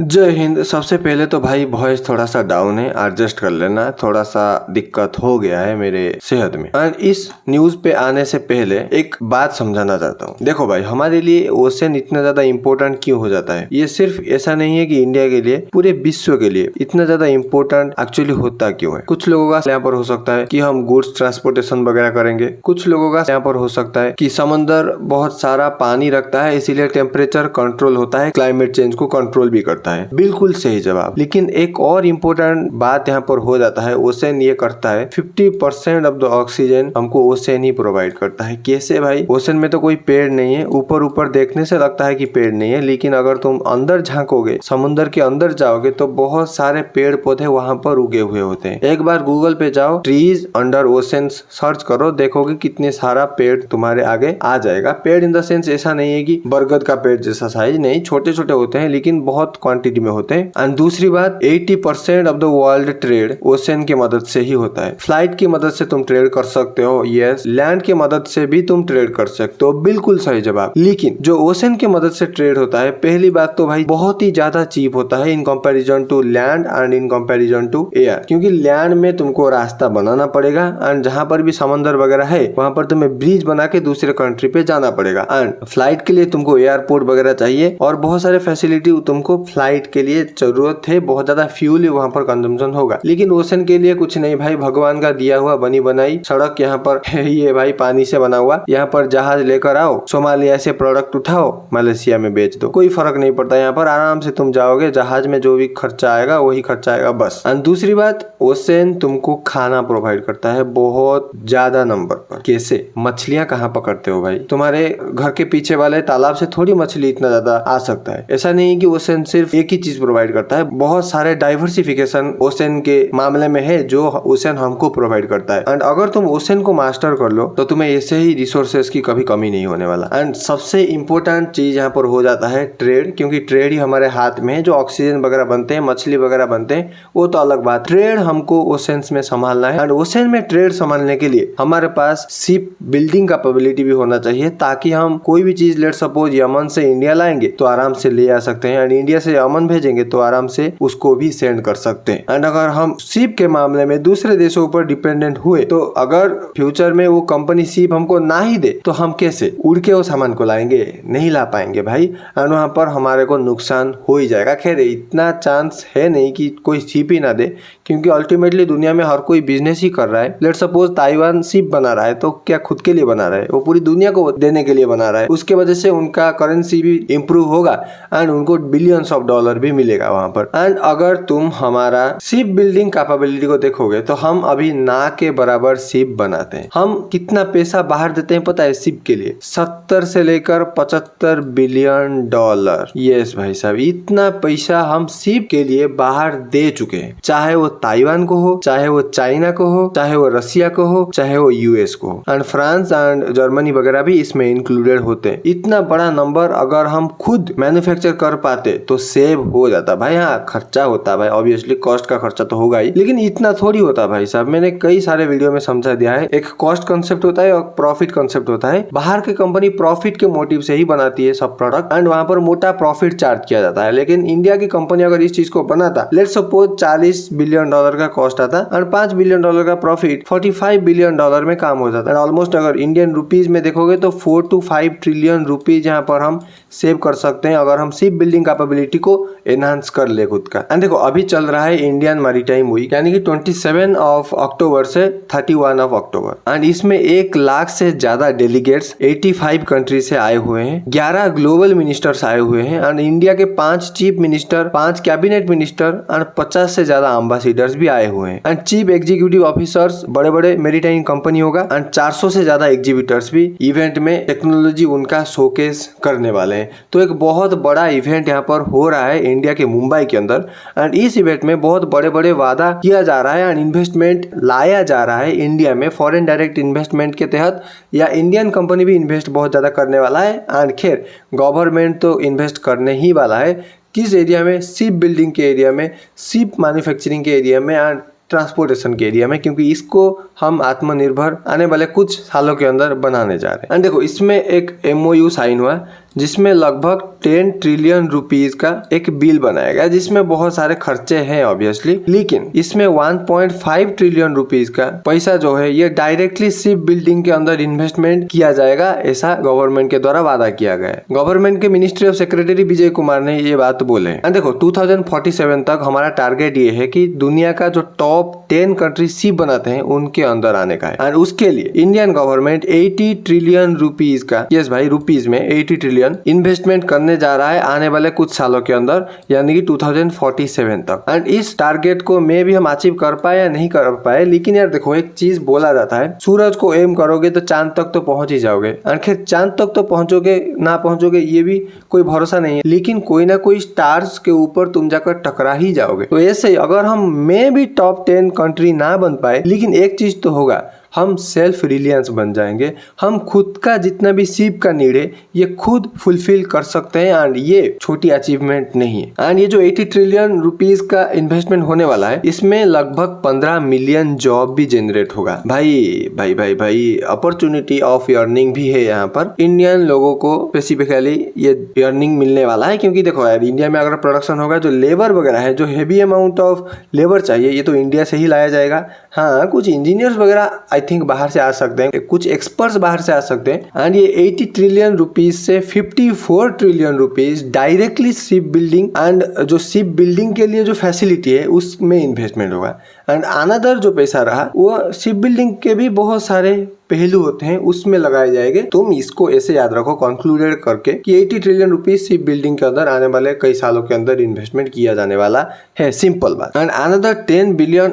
जय हिंद। सबसे पहले तो भाई वॉइस थोड़ा सा डाउन है, एडजस्ट कर लेना। थोड़ा सा दिक्कत हो गया है मेरे सेहत में। और इस न्यूज पे आने से पहले एक बात समझाना चाहता हूँ। देखो भाई, हमारे लिए ओशन इतना ज्यादा इम्पोर्टेंट क्यों हो जाता है? ये सिर्फ ऐसा नहीं है कि इंडिया के लिए, पूरे विश्व के लिए इतना ज्यादा इम्पोर्टेंट एक्चुअली होता क्यों है? कुछ लोगों का यहाँ पर हो सकता है कि हम गुड्स ट्रांसपोर्टेशन वगैरह करेंगे। कुछ लोगों का यहाँ पर हो सकता है कि समंदर बहुत सारा पानी रखता है, इसीलिए टेम्परेचर कंट्रोल होता है, क्लाइमेट चेंज को कंट्रोल भी करता है। बिल्कुल सही जवाब। लेकिन एक और इम्पोर्टेंट बात यहाँ पर हो जाता है, ओशन ये करता है 50% ऑफ द ऑक्सीजन हमको ओशन ही प्रोवाइड करता है। कैसे भाई? ओशन में तो कोई पेड़ नहीं है। ऊपर ऊपर देखने से लगता है कि पेड़ नहीं है, लेकिन अगर तुम अंदर झांकोगे, समुद्र के अंदर जाओगे, तो बहुत सारे पेड़ पौधे वहां पर उगे हुए होते हैं। एक बार गूगल पे जाओ, ट्रीज अंडर ओशन सर्च करो, देखोगे कितने सारा पेड़ तुम्हारे आगे आ जाएगा। पेड़ इन द सेंस ऐसा नहीं है कि बरगद का पेड़ जैसा साइज, नहीं, छोटे छोटे होते हैं लेकिन बहुत क्वांटिटी में होते हैं। एंड दूसरी बात, 80% of the world trade ocean की मदद से ही होता है। फ्लाइट की मदद से तुम ट्रेड कर सकते हो, यस। लैंड की मदद से भी तुम ट्रेड कर सकते हो, बिल्कुल सही जवाब। लेकिन जो ओशन की मदद से ट्रेड होता है, पहली बात तो भाई बहुत ही ज्यादा चीप होता है in comparison to land and in comparison to air. क्योंकि लैंड में तुमको रास्ता बनाना पड़ेगा, एंड जहां पर भी समंदर वगैरह है वहां पर तुम्हें ब्रिज बना के दूसरे कंट्री पे जाना पड़ेगा। एंड फ्लाइट के लिए तुमको एयरपोर्ट वगैरह चाहिए और बहुत सारे फैसिलिटी तुमको फ्लाइट के लिए जरूरत है। बहुत ज्यादा फ्यूल वहां पर कंजम्पशन होगा। लेकिन ओशन के लिए कुछ नहीं भाई, भगवान का दिया हुआ बनी बनाई सड़क यहाँ पर ये भाई पानी से बना हुआ। यहाँ पर जहाज लेकर आओ, सोमालिया से प्रोडक्ट उठाओ, मलेशिया में बेच दो, कोई फर्क नहीं पड़ता। यहाँ पर आराम से तुम जाओगे, जहाज में जो भी खर्चा आएगा वही खर्चा आएगा, बस। और दूसरी बात, ओशन तुमको खाना प्रोवाइड करता है बहुत ज्यादा नंबर पर। कैसे? मछलियां कहाँ पकड़ते हो भाई? तुम्हारे घर के पीछे वाले तालाब से थोड़ी मछली इतना ज्यादा आ सकता है। ऐसा नहीं कि ओशन सिर्फ एक ही चीज प्रोवाइड करता है, बहुत सारे डाइवर्सिफिकेशन ओशन के मामले में है जो ओशन हमको प्रोवाइड करता है। एंड अगर तुम ओशन को मास्टर कर लो तो तुम्हें ऐसे ही रिसोर्सेज की कभी कमी नहीं होने वाला। एंड सबसे इंपॉर्टेंट चीज यहाँ पर हो जाता है ट्रेड, क्योंकि ट्रेड ही हमारे हाथ में है। जो ऑक्सीजन वगैरह बनते हैं, मछली वगैरह बनते हैं, वो तो अलग बात। ट्रेड हमको ओशन में संभालना है। एंड ओशन में ट्रेड संभालने के लिए हमारे पास शिप बिल्डिंग कैपेबिलिटी भी होना चाहिए, ताकि हम कोई भी चीज, लेट सपोज यमन से इंडिया लाएंगे तो आराम से ले आ सकते हैं, एंड इंडिया से यमन भेजेंगे तो आराम से उसको भी सेंड कर सकते हैं। एंड अगर हम शिप के मामले में दूसरे देशों पर डिपेंडेंट हुए, तो अगर फ्यूचर में वो कंपनी शिप हमको ना ही दे तो हम कैसे उड़ के वो सामान को लाएंगे? नहीं ला पाएंगे भाई। एंड वहां पर हमारे को नुकसान हो ही जाएगा। खैर, इतना चांस है नहीं कि कोई शिप ही ना दे, क्योंकि अल्टीमेटली दुनिया में हर कोई बिजनेस ही कर रहा है। लेट सपोज ताइवान शिप बना रहा है, तो क्या खुद के लिए बना रहा है? वो पूरी दुनिया को देने के लिए बना रहा है। उसके वजह से उनका करेंसी भी इंप्रूव होगा एंड उनको बिलियंस ऑफ डॉलर भी मिलेगा वहां पर। एंड अगर तुम हमारा शिप बिल्डिंग कैपेबिलिटी को देखोगे तो हम अभी ना के बराबर शिप बनाते हैं। हम कितना पैसा बाहर देते हैं पता है शिप के लिए? 70 से लेकर 75 बिलियन डॉलर। यस भाई साहब, इतना पैसा हम शिप के लिए बाहर दे चुके हैं। चाहे वो ताइवान को हो, चाहे वो चाइना को हो, चाहे वो रसिया को हो, चाहे वो यूएस को हो, एंड फ्रांस एंड जर्मनी वगैरह भी इसमें इंक्लूडेड होते हैं। इतना बड़ा नंबर अगर हम खुद मैन्युफैक्चर कर पाते तो सेव हो जाता भाई। हाँ, खर्चा होता भाई, ऑब्वियसली कॉस्ट का खर्चा तो होगा ही, लेकिन इतना थोड़ी होता भाई साहब। मैंने कई सारे वीडियो में समझा दिया है। एक कॉस्ट कंसेप्ट होता है और प्रॉफिट कंसेप्ट होता है। बाहर की कंपनी प्रॉफिट के मोटिव से ही बनाती है सब प्रोडक्ट, एंड वहां पर मोटा प्रॉफिट चार्ज किया जाता है। लेकिन इंडिया की कंपनी अगर इस चीज को बनाता, लेट सपोज 40 बिलियन डॉलर का कॉस्ट आता और 5 बिलियन डॉलर का प्रॉफिट 45 बिलियन डॉलर में काम हो जाता है। ऑलमोस्ट अगर इंडियन रुपीज में देखोगे तो 4 to 5 ट्रिलियन रुपीज यहाँ पर हम सेव कर सकते हैं, अगर हम शिप बिल्डिंग कैपेबिलिटी को एनहांस कर ले खुद का। एंड देखो, अभी चल रहा है इंडियन मैरीटाइम वीक, यानी कि 27 ऑफ अक्टूबर से 31 ऑफ अक्टूबर। एंड इसमें 1 लाख से ज्यादा डेलीगेट्स 85 कंट्री से आए हुए हैं। 11 ग्लोबल मिनिस्टर्स आए हुए हैं। एंड इंडिया के 5 chief minister, 5 cabinet minister and 50 से ज्यादा एम्बेसडर्स भी आए हुए हैं। एंड चीफ एग्जीक्यूटिव ऑफिसर्स बड़े बड़े मैरीटाइम कंपनी होगा, एंड 400 से ज्यादा एग्जीबिटर्स भी इवेंट में टेक्नोलॉजी उनका शोकेस करने वाले हैं। तो एक बहुत बड़ा इवेंट यहाँ पर हो रहा है इंडिया के मुंबई के अंदर। एंड इस इवेंट में बहुत बड़े बड़े वादा किया जा रहा है एंड इन्वेस्टमेंट लाया जा रहा है इंडिया में फॉरेन डायरेक्ट इन्वेस्टमेंट के तहत, या इंडियन कंपनी भी इन्वेस्ट बहुत ज्यादा करने वाला है। एंड खैर, गवर्नमेंट तो इन्वेस्ट करने ही वाला है। किस एरिया में? शिप बिल्डिंग के एरिया में, शिप मैन्युफैक्चरिंग के एरिया में एंड ट्रांसपोर्टेशन के एरिया में, क्योंकि इसको हम आत्मनिर्भर आने वाले कुछ सालों के अंदर बनाने जा रहे हैं। एंड देखो, इसमें एक MOU साइन हुआ जिसमें लगभग 10 ट्रिलियन रुपीस का एक बिल बनाया गया, जिसमें बहुत सारे खर्चे हैं ऑब्वियसली, लेकिन इसमें 1.5 ट्रिलियन रुपीस का पैसा जो है ये डायरेक्टली शिप बिल्डिंग के अंदर इन्वेस्टमेंट किया जाएगा, ऐसा गवर्नमेंट के द्वारा वादा किया गया है। गवर्नमेंट के ministry of secretary Vijay Kumar ने ये बात बोले हैं। देखो 2047 तक हमारा टारगेट ये है कि दुनिया का जो टॉप 10 कंट्री शिप बनाते हैं उनके अंदर आने का है, और उसके लिए इंडियन गवर्नमेंट 80 ट्रिलियन रुपीस का, यस भाई रुपीस में 80 ट्रिलियन इन्वेस्टमेंट करने जा रहा है आने वाले कुछ सालों के अंदर, यानी कि 2047 तक। एंड इस टारगेट को मे भी हम अचीव कर पाए या नहीं कर पाए, लेकिन यार देखो एक चीज बोला जाता है, सूरज को एम करोगे तो चांद तक तो पहुंच ही जाओगे। आखिर चांद तक तो पहुंचोगे ना पहुंचोगे ये भी कोई भरोसा नहीं है, लेकिन कोई ना कोई स्टार्स के ऊपर तुम जाकर टकरा ही जाओगे। तो ऐसे अगर हम मे भी टॉप 10 कंट्री ना बन पाए, लेकिन एक चीज तो होगा, हम सेल्फ रिलायंस बन जाएंगे। हम खुद का जितना भी शिप का नीड है ये खुद फुलफिल कर सकते हैं, एंड ये छोटी अचीवमेंट नहीं है। एंड ये जो 80 ट्रिलियन रुपीस का इन्वेस्टमेंट होने वाला है, इसमें लगभग 15 मिलियन जॉब भी जनरेट होगा। भाई भाई भाई भाई अपॉर्चुनिटी ऑफ अर्निंग भी है यहाँ पर। इंडियन लोगों को स्पेसिफिकली ये अर्निंग मिलने वाला है, क्योंकि देखो यार इंडिया में अगर प्रोडक्शन होगा, जो लेबर वगैरह है, जो हेवी अमाउंट ऑफ लेबर चाहिए, ये तो इंडिया से ही लाया जाएगा। हाँ, कुछ इंजीनियर्स वगैरह आई थिंक बाहर से आ सकते हैं, कुछ एक्सपर्ट्स बाहर से आ सकते हैं। एंड ये 80 ट्रिलियन रुपीस से 54 trillion rupees directly ship building and जो शिप बिल्डिंग के लिए जो फैसिलिटी है उसमें इन्वेस्टमेंट होगा। एंड अनदर जो पैसा रहा वो शिप बिल्डिंग के भी बहुत सारे पहलू होते हैं, उसमें लगाए जाएंगे। तुम इसको ऐसे याद रखो कंक्लूडेड करके कि 80 ट्रिलियन रुपीस शिप बिल्डिंग के अंदर आने वाले कई सालों के अंदर इन्वेस्टमेंट किया जाने वाला है, सिंपल बात। एंड अनदर $10 बिलियन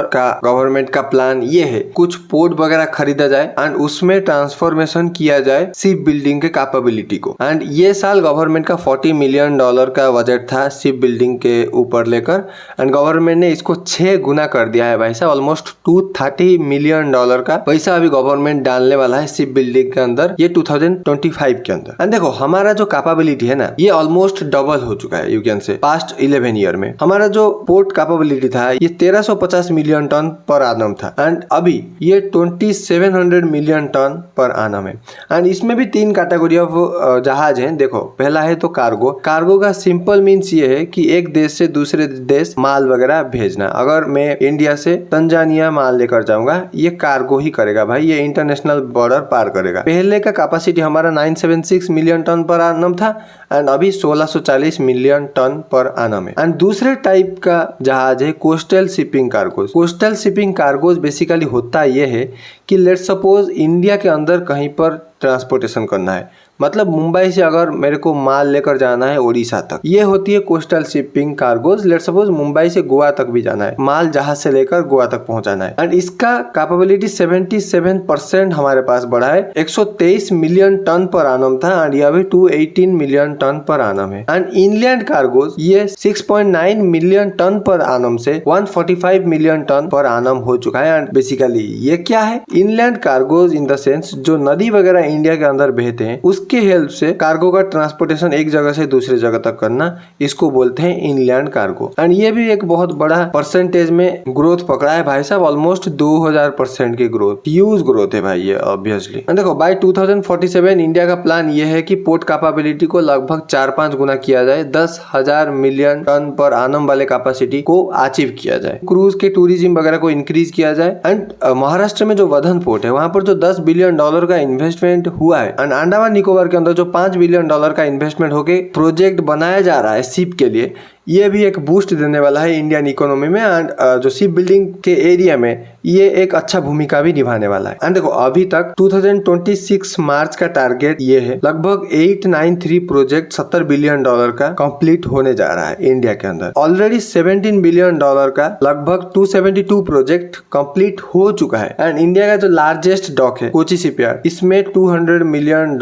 का गवर्नमेंट का प्लान ये है, कुछ पोर्ट वगैरह खरीदा जाए एंड उसमें ट्रांसफॉर्मेशन किया जाए शिप बिल्डिंग के कैपेबिलिटी को। एंड ये साल गवर्नमेंट का $40 मिलियन का बजट था शिप बिल्डिंग के ऊपर लेकर, एंड गवर्नमेंट ने इसको 6 गुना कर दिया है भाई साहब। ऑलमोस्ट $230 मिलियन का पैसा अभी गवर्नमेंट डालने वाला है शिप बिल्डिंग के अंदर, ये 2025 के अंदर। एंड देखो हमारा जो कैपेबिलिटी है ना, ये ऑलमोस्ट डबल हो चुका है, you can say past 11 year में। हमारा जो पोर्ट कैपेबिलिटी था ये 1350 मिलियन टन पर आनम था, एंड अभी ये 2700 मिलियन टन पर आनम है। एंड इसमें भी 3 कैटेगरी ऑफ जहाज हैं। देखो पहला है तो कार्गो। कार्गो का सिंपल मीन्स ये है कि एक देश से दूसरे देश माल वगैरह भेजना। अगर मैं इंडिया से तंजानिया माल लेकर जाऊंगा, ये कार्गो ही करेगा भाई, ये इंटरनेशनल बॉर्डर पार करेगा। पहले का कैपेसिटी हमारा 976 मिलियन टन पर आनम था, एंड अभी 1640 मिलियन टन पर आनम है। एंड दूसरे टाइप का जहाज है coastal shipping cargoes. Coastal shipping cargoes basically होता ये है कि लेट्स सपोज इंडिया के अंदर कहीं पर ट्रांसपोर्टेशन करना है, मतलब मुंबई से अगर मेरे को माल लेकर जाना है उड़ीसा तक, ये होती है coastal shipping cargoes. Let's suppose Mumbai से गोवा तक भी जाना है, माल जहाज से लेकर गोवा तक पहुंचाना है, एंड इसका कैपेबिलिटी 77% हमारे पास बढ़ा है। 123 मिलियन टन पर आनम था, एंड ये अभी 218 मिलियन टन पर आनम है। एंड इनलैंड कार्गोज ये 6.9 मिलियन टन पर आनम से 145 मिलियन टन पर आनम हो चुका है। एंड बेसिकली ये क्या है, inland cargoes in the sense जो नदी वगैरह इंडिया के अंदर बहते हैं उसके हेल्प से कार्गो का ट्रांसपोर्टेशन एक जगह से दूसरी जगह तक करना, इसको बोलते हैं इनलैंड कार्गो। एंड ये भी एक बहुत बड़ा परसेंटेज में ग्रोथ पकड़ा है भाई साहब, ऑलमोस्ट 2000% की ग्रोथ, ह्यूज ग्रोथ है भाई ये ऑब्वियसली। देखो बाय 2047 इंडिया का प्लान ये है कि पोर्ट कैपेबिलिटी को लगभग 4-5 गुना किया जाए, 10,000 मिलियन टन पर आनम वाले कैपेसिटी को अचीव किया जाए, क्रूज के टूरिज्म वगैरह को इंक्रीज किया जाए। एंड महाराष्ट्र में जो वधन पोर्ट है वहां पर जो $10 बिलियन का इन्वेस्टमेंट हुआ है, एंड अंडमान निकोबार के अंदर जो $5 बिलियन का इन्वेस्टमेंट होके प्रोजेक्ट बनाया जा रहा है शिप के लिए, ये भी एक बूस्ट देने वाला है इंडियन इकोनॉमी में। एंड जो शिप बिल्डिंग के एरिया में ये एक अच्छा भूमिका भी निभाने वाला है। एंड देखो अभी तक 2026 मार्च का टारगेट ये है, लगभग 893 प्रोजेक्ट $70 बिलियन का कंप्लीट होने जा रहा है इंडिया के अंदर। ऑलरेडी $17 बिलियन का लगभग 272 प्रोजेक्ट कंप्लीट हो चुका है। एंड इंडिया का जो लार्जेस्ट डॉक है कोची शिपयार्ड, इसमें $200 मिलियन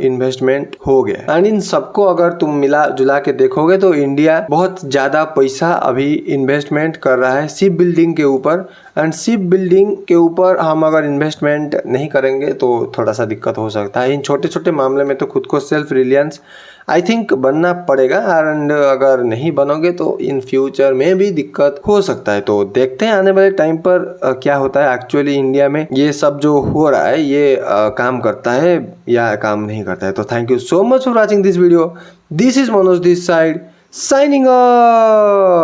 इन्वेस्टमेंट हो गया। एंड इन सबको अगर तुम मिला जुला के देखोगे तो इंडिया बहुत बहुत ज़्यादा पैसा अभी इन्वेस्टमेंट कर रहा है शिप बिल्डिंग के ऊपर। एंड शिप बिल्डिंग के ऊपर हम अगर इन्वेस्टमेंट नहीं करेंगे तो थोड़ा सा दिक्कत हो सकता है। इन छोटे छोटे मामले में तो खुद को सेल्फ रिलायंस आई थिंक बनना पड़ेगा। एंड अगर नहीं बनोगे तो इन फ्यूचर में भी दिक्कत हो सकता है। तो देखते हैं आने वाले टाइम पर क्या होता है। एक्चुअली इंडिया में ये सब जो हो रहा है ये काम करता है या काम नहीं करता है। तो thank you so much for watching this video. This is Manoj this side signing off.